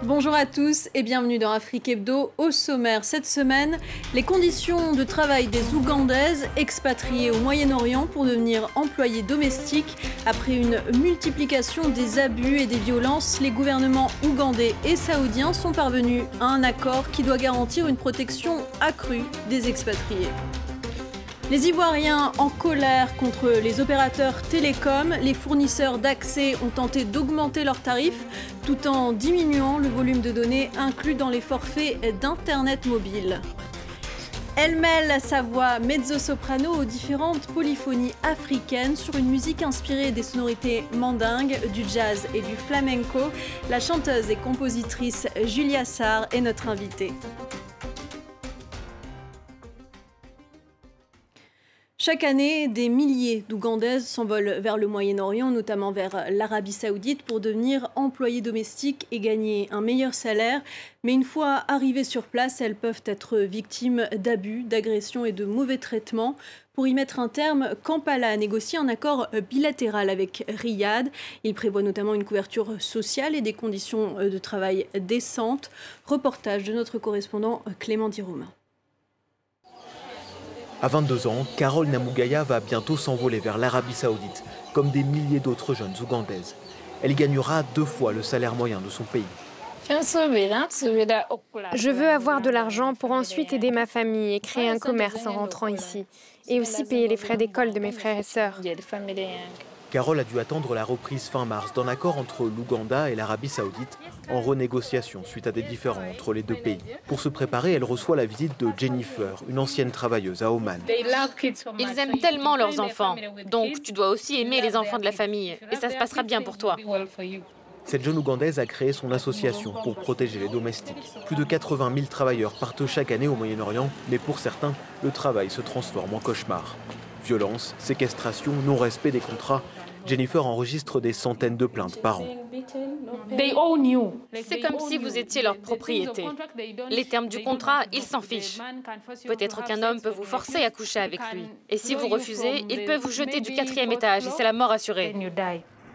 Bonjour à tous et bienvenue dans Afrique Hebdo. Au sommaire cette semaine, les conditions de travail des Ougandaises expatriées au Moyen-Orient pour devenir employées domestiques. Après une multiplication des abus et des violences, les gouvernements ougandais et saoudiens sont parvenus à un accord qui doit garantir une protection accrue des expatriés. Les Ivoiriens en colère contre les opérateurs télécoms, les fournisseurs d'accès ont tenté d'augmenter leurs tarifs tout en diminuant le volume de données inclus dans les forfaits d'Internet mobile. Elle mêle sa voix mezzo-soprano aux différentes polyphonies africaines sur une musique inspirée des sonorités mandingues, du jazz et du flamenco. La chanteuse et compositrice Julia Sarr est notre invitée. Chaque année, des milliers d'Ougandaises s'envolent vers le Moyen-Orient, notamment vers l'Arabie Saoudite, pour devenir employées domestiques et gagner un meilleur salaire. Mais une fois arrivées sur place, elles peuvent être victimes d'abus, d'agressions et de mauvais traitements. Pour y mettre un terme, Kampala a négocié un accord bilatéral avec Riyad. Il prévoit notamment une couverture sociale et des conditions de travail décentes. Reportage de notre correspondant Clément Diroumain. À 22 ans, Carole Namugaya va bientôt s'envoler vers l'Arabie Saoudite, comme des milliers d'autres jeunes Ougandaises. Elle y gagnera 2 fois le salaire moyen de son pays. Je veux avoir de l'argent pour ensuite aider ma famille et créer un commerce en rentrant ici. Et aussi payer les frais d'école de mes frères et sœurs. Carole a dû attendre la reprise fin mars d'un accord entre l'Ouganda et l'Arabie Saoudite en renégociation suite à des différends entre les deux pays. Pour se préparer, elle reçoit la visite de Jennifer, une ancienne travailleuse à Oman. Ils aiment tellement leurs enfants, donc tu dois aussi aimer les enfants de la famille et ça se passera bien pour toi. Cette jeune Ougandaise a créé son association pour protéger les domestiques. Plus de 80 000 travailleurs partent chaque année au Moyen-Orient, mais pour certains, le travail se transforme en cauchemar. Violence, séquestration, non-respect des contrats. Jennifer enregistre des centaines de plaintes par an. C'est comme si vous étiez leur propriété. Les termes du contrat, ils s'en fichent. Peut-être qu'un homme peut vous forcer à coucher avec lui. Et si vous refusez, il peut vous jeter du 4e étage et c'est la mort assurée.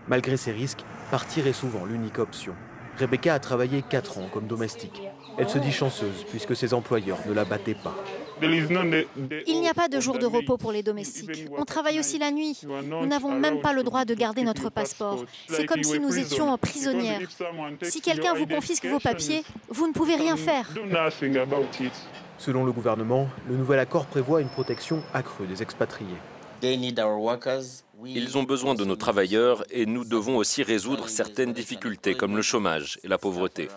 Malgré ces risques, partir est souvent l'unique option. Rebecca a travaillé 4 ans comme domestique. Elle se dit chanceuse puisque ses employeurs ne la battaient pas. Il n'y a pas de jour de repos pour les domestiques. On travaille aussi la nuit. Nous n'avons même pas le droit de garder notre passeport. C'est comme si nous étions prisonnières. Si quelqu'un vous confisque vos papiers, vous ne pouvez rien faire. Selon le gouvernement, le nouvel accord prévoit une protection accrue des expatriés. Ils ont besoin de nos travailleurs et nous devons aussi résoudre certaines difficultés comme le chômage et la pauvreté.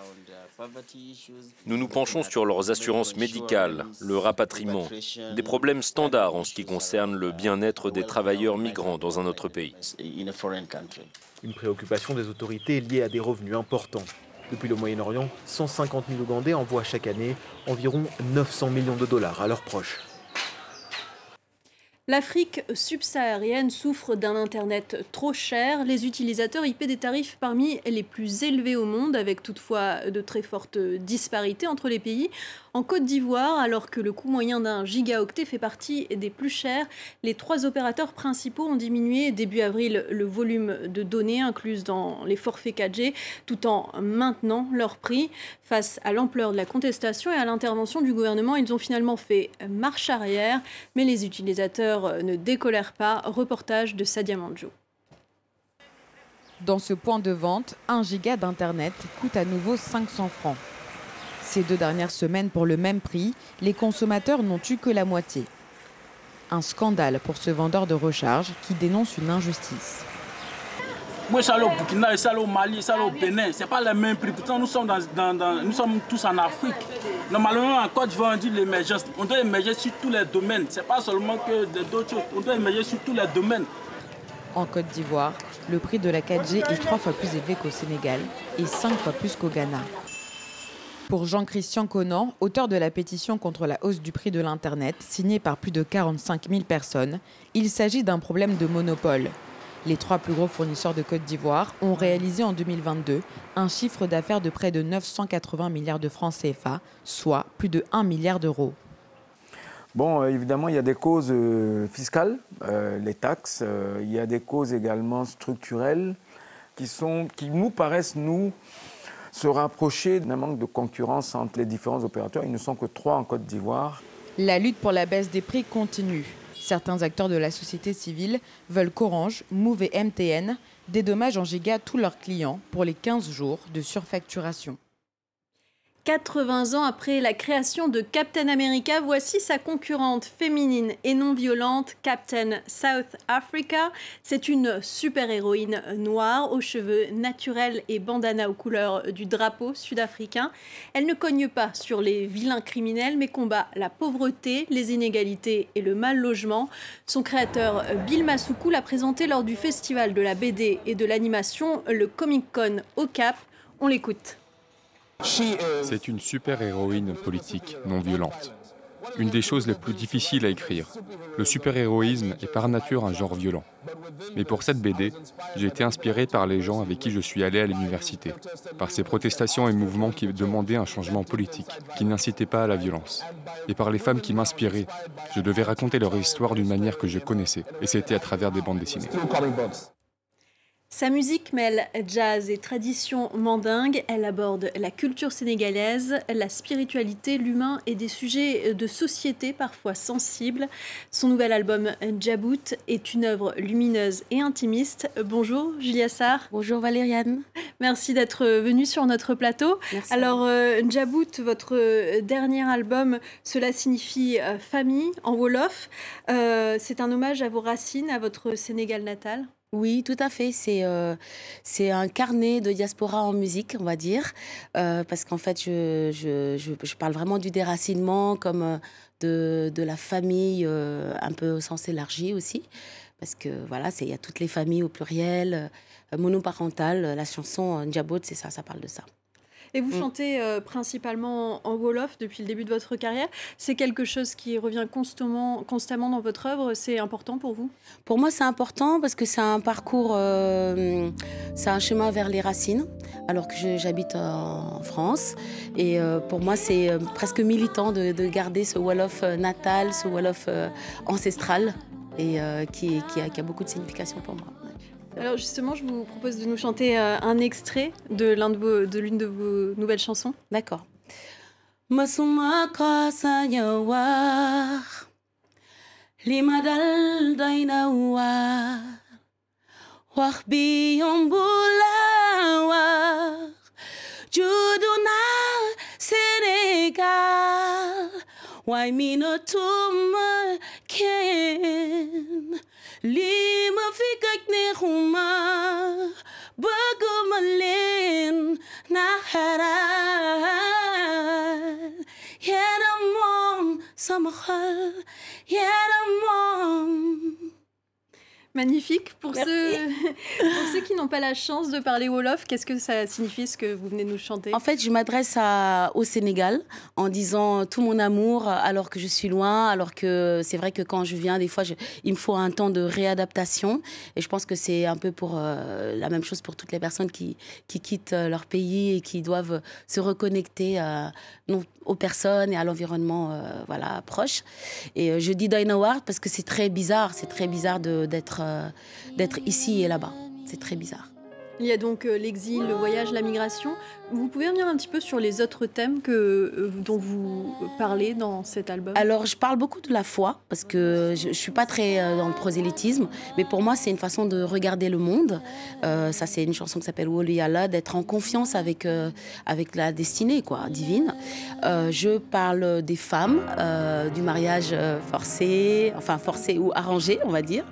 Nous nous penchons sur leurs assurances médicales, le rapatriement, des problèmes standards en ce qui concerne le bien-être des travailleurs migrants dans un autre pays. Une préoccupation des autorités liée à des revenus importants. Depuis le Moyen-Orient, 150 000 Ougandais envoient chaque année environ 900 millions de dollars à leurs proches. L'Afrique subsaharienne souffre d'un Internet trop cher. Les utilisateurs y paient des tarifs parmi les plus élevés au monde, avec toutefois de très fortes disparités entre les pays. En Côte d'Ivoire, alors que le coût moyen d'un gigaoctet fait partie des plus chers, les 3 opérateurs principaux ont diminué début avril le volume de données incluses dans les forfaits 4G, tout en maintenant leur prix. Face à l'ampleur de la contestation et à l'intervention du gouvernement, ils ont finalement fait marche arrière, mais les utilisateurs ne décolèrent pas. Reportage de Sadia Mandjou. Dans ce point de vente, 1 giga d'Internet coûte à nouveau 500 francs. Ces 2 dernières semaines, pour le même prix, les consommateurs n'ont eu que la moitié. Un scandale pour ce vendeur de recharge qui dénonce une injustice. Moi, je suis allé au Burkina, je suis allé au Mali, je suis allé au Bénin. Ce n'est pas le même prix. Pourtant, nous sommes tous en Afrique. Normalement, en Côte d'Ivoire, on dit l'émergence. On doit émerger sur tous les domaines. Ce n'est pas seulement que d'autres choses. On doit émerger sur tous les domaines. En Côte d'Ivoire, le prix de la 4G est 3 fois plus élevé qu'au Sénégal et 5 fois plus qu'au Ghana. Pour Jean-Christian Conan, auteur de la pétition contre la hausse du prix de l'Internet, signée par plus de 45 000 personnes, il s'agit d'un problème de monopole. Les 3 plus gros fournisseurs de Côte d'Ivoire ont réalisé en 2022 un chiffre d'affaires de près de 980 milliards de francs CFA, soit plus de 1 milliard d'euros. Bon, évidemment, il y a des causes fiscales, les taxes. Il y a des causes également structurelles qui nous paraissent, se rapprocher d'un manque de concurrence entre les différents opérateurs. Ils ne sont que 3 en Côte d'Ivoire. La lutte pour la baisse des prix continue. Certains acteurs de la société civile veulent qu'Orange, Move et MTN dédommagent en giga tous leurs clients pour les 15 jours de surfacturation. 80 ans après la création de Captain America, voici sa concurrente féminine et non violente, Captain South Africa. C'est une super-héroïne noire aux cheveux naturels et bandana aux couleurs du drapeau sud-africain. Elle ne cogne pas sur les vilains criminels, mais combat la pauvreté, les inégalités et le mal-logement. Son créateur, Bill Masuku, l'a présenté lors du festival de la BD et de l'animation, le Comic-Con au Cap. On l'écoute. C'est une super-héroïne politique, non violente. Une des choses les plus difficiles à écrire. Le super-héroïsme est par nature un genre violent. Mais pour cette BD, j'ai été inspiré par les gens avec qui je suis allé à l'université, par ces protestations et mouvements qui demandaient un changement politique, qui n'incitaient pas à la violence. Et par les femmes qui m'inspiraient. Je devais raconter leur histoire d'une manière que je connaissais, et c'était à travers des bandes dessinées. Sa musique mêle jazz et tradition mandingue. Elle aborde la culture sénégalaise, la spiritualité, l'humain et des sujets de société parfois sensibles. Son nouvel album Djabout est une œuvre lumineuse et intimiste. Bonjour Julia Sarr. Bonjour Valériane. Merci d'être venue sur notre plateau. Merci. Alors Djabout, votre dernier album, cela signifie famille en Wolof. C'est un hommage à vos racines, à votre Sénégal natal. Oui, tout à fait. C'est un carnet de diaspora en musique, on va dire, parce qu'en fait, je parle vraiment du déracinement, comme de la famille, un peu au sens élargi aussi, parce que voilà, il y a toutes les familles au pluriel, monoparentales. La chanson Djabout, c'est ça, ça parle de ça. Et vous chantez principalement en Wolof depuis le début de votre carrière. C'est quelque chose qui revient constamment dans votre œuvre. C'est important pour vous? Pour moi, c'est important parce que c'est un parcours, c'est un chemin vers les racines, alors que j'habite en France. Et pour moi, c'est presque militant de garder ce Wolof natal, ce Wolof ancestral, et qui a beaucoup de signification pour moi. Alors justement, je vous propose de nous chanter un extrait de l'une de vos nouvelles chansons. D'accord. Masuma kasa yawar limadal dainawar wahbi yombulawar juduna Sénégal waiminotum ken lima fikak nehuma bagumalin naharal yeramom samahal yeramom. Magnifique. Pour ceux qui n'ont pas la chance de parler Wolof, qu'est-ce que ça signifie, ce que vous venez de nous chanter? En fait, je m'adresse au Sénégal en disant tout mon amour alors que je suis loin, alors que c'est vrai que quand je viens, des fois, il me faut un temps de réadaptation. Et je pense que c'est un peu pour la même chose pour toutes les personnes qui quittent leur pays et qui doivent se reconnecter aux personnes et à l'environnement voilà, proche. Et je dis Dainawar parce que c'est très bizarre d'être ici et là-bas. C'est très bizarre. Il y a donc l'exil, le voyage, la migration. Vous pouvez revenir un petit peu sur les autres thèmes dont vous parlez dans cet album? Alors, je parle beaucoup de la foi, parce que je ne suis pas très dans le prosélytisme, mais pour moi, c'est une façon de regarder le monde. Ça, c'est une chanson qui s'appelle Woli Allah, d'être en confiance avec la destinée divine. Je parle des femmes, du mariage forcé ou arrangé, on va dire.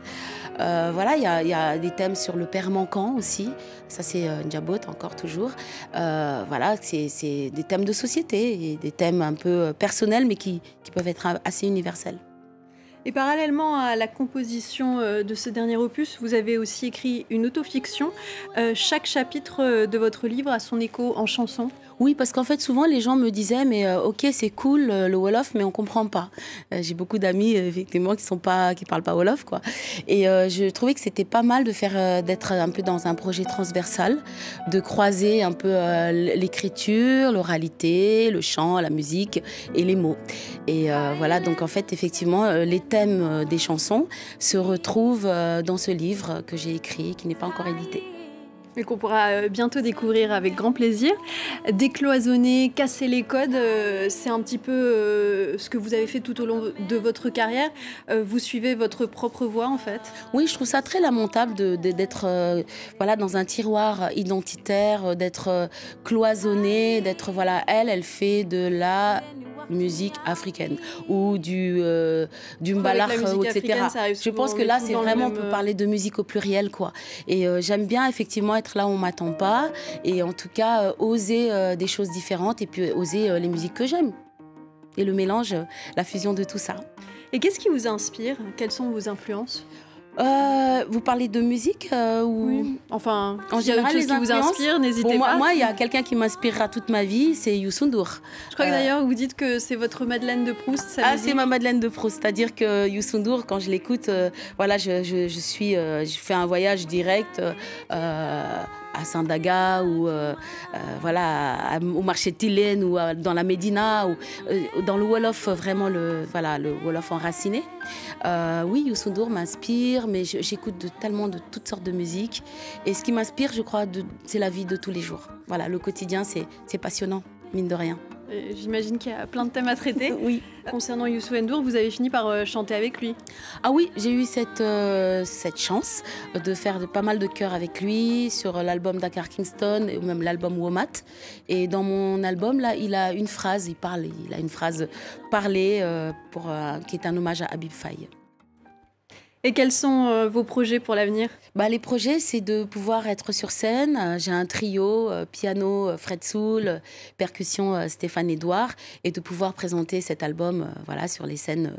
Voilà, il y a des thèmes sur le père manquant aussi. Ça, c'est Djabout, encore toujours. Voilà, c'est des thèmes de société et des thèmes un peu personnels, mais qui peuvent être assez universels. Et parallèlement à la composition de ce dernier opus, vous avez aussi écrit une autofiction. Chaque chapitre de votre livre a son écho en chanson. Oui, parce qu'en fait, souvent, les gens me disaient, mais ok, c'est cool, le Wolof, mais on ne comprend pas. J'ai beaucoup d'amis, effectivement, qui parlent pas Wolof, quoi. Et je trouvais que c'était pas mal d'être un peu dans un projet transversal, de croiser un peu l'écriture, l'oralité, le chant, la musique et les mots. Et voilà, donc en fait, effectivement, les thèmes des chansons se retrouvent dans ce livre que j'ai écrit, qui n'est pas encore édité. Et qu'on pourra bientôt découvrir avec grand plaisir. Décloisonner, casser les codes, c'est un petit peu ce que vous avez fait tout au long de votre carrière. Vous suivez votre propre voie en fait. Oui, je trouve ça très lamentable d'être voilà, dans un tiroir identitaire, d'être cloisonné, d'être... Voilà, elle fait de la musique africaine ou du mbalakh, etc. Je pense que là, c'est vraiment pour parler de musique au pluriel, quoi. Et j'aime bien effectivement être là où on m'attend pas et en tout cas oser des choses différentes et puis oser les musiques que j'aime. Et le mélange, la fusion de tout ça. Et qu'est-ce qui vous inspire? Quelles sont vos influences? Vous parlez de musique ou... Oui. Enfin, en général, les qui vous inspirent, n'hésitez pas. Moi, il y a quelqu'un qui m'inspirera toute ma vie, c'est Youssou N'Dour. Je crois que d'ailleurs, vous dites que c'est votre Madeleine de Proust. C'est ma Madeleine de Proust. C'est-à-dire que Youssou N'Dour, quand je l'écoute, voilà, je fais un voyage direct à Sandaga ou voilà, au marché de Tilène ou dans la Médina ou dans le Wolof, vraiment le Wolof enraciné. Oui, Youssou N'Dour m'inspire, mais j'écoute tellement de toutes sortes de musique. Et ce qui m'inspire, je crois, c'est la vie de tous les jours. Voilà, le quotidien, c'est passionnant, mine de rien. J'imagine qu'il y a plein de thèmes à traiter. Oui. Concernant Youssou N'Dour, vous avez fini par chanter avec lui. Ah oui, j'ai eu cette chance de faire pas mal de chœurs avec lui sur l'album Dakar Kingston et même l'album Womat. Et dans mon album, là, il a une phrase, il a une phrase parlée qui est un hommage à Habib Faye. Et quels sont vos projets pour l'avenir? Les projets, c'est de pouvoir être sur scène. J'ai un trio, piano Fred Soul, percussion Stéphane Edouard, et de pouvoir présenter cet album voilà, sur les scènes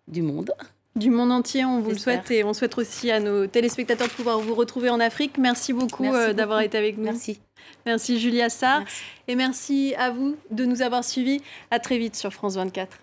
du monde. Du monde entier, on vous le souhaite, et on souhaite aussi à nos téléspectateurs de pouvoir vous retrouver en Afrique. Merci beaucoup d'avoir été avec nous. Merci. Merci Julia Sarr. Merci. Et merci à vous de nous avoir suivis. À très vite sur France 24.